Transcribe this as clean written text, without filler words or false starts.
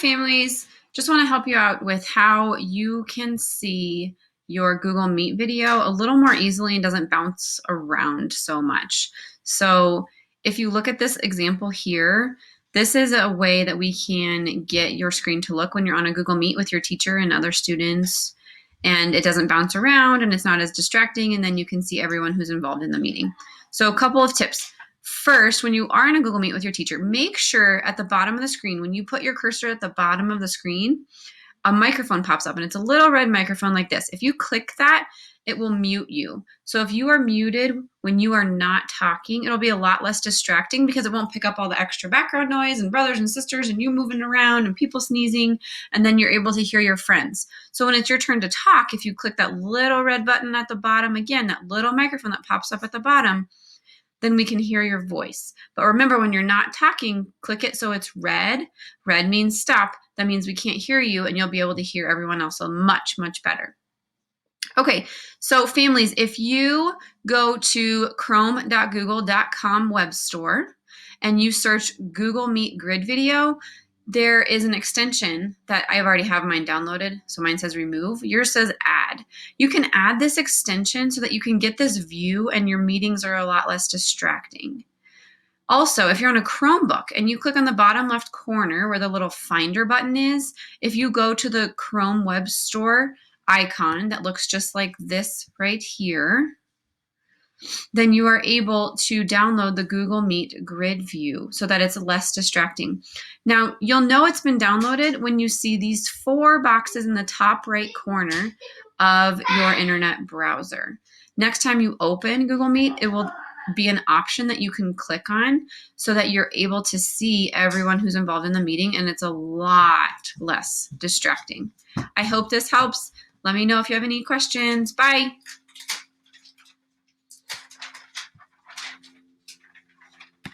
families, just want to help you out with how you can see your Google Meet video a little more easily and doesn't bounce around so much. So if you look at this example here, this is a way that we can get your screen to look when you're on a Google Meet with your teacher and other students, and it doesn't bounce around and it's not as distracting, and then you can see everyone who's involved in the meeting. So a couple of tips. First, when you are in a Google Meet with your teacher, make sure at the bottom of the screen, when you put your cursor at the bottom of the screen, a microphone pops up, and it's a little red microphone like this. If you click that, it will mute you. So if you are muted when you are not talking, it'll be a lot less distracting because it won't pick up all the extra background noise and brothers and sisters and you moving around and people sneezing, and then you're able to hear your friends. So when it's your turn to talk, if you click that little red button at the bottom, again, that little microphone that pops up at the bottom, then we can hear your voice. But remember, when you're not talking, click it so it's red. Red means stop. That means we can't hear you, and you'll be able to hear everyone else so much, much better. Okay, so families, if you go to chrome.google.com web store and you search Google Meet Grid Video, there is an extension that I already have mine downloaded. So mine says remove, yours says add. You can add this extension so that you can get this view and your meetings are a lot less distracting. Also, if you're on a Chromebook and you click on the bottom left corner where the little Finder button is, if you go to the Chrome Web Store icon that looks just like this right here, then you are able to download the Google Meet Grid View so that it's less distracting. Now, you'll know it's been downloaded when you see these 4 boxes in the top right corner of your internet browser. Next time you open Google Meet, it will be an option that you can click on so that you're able to see everyone who's involved in the meeting, and it's a lot less distracting. I hope this helps. Let me know if you have any questions. Bye.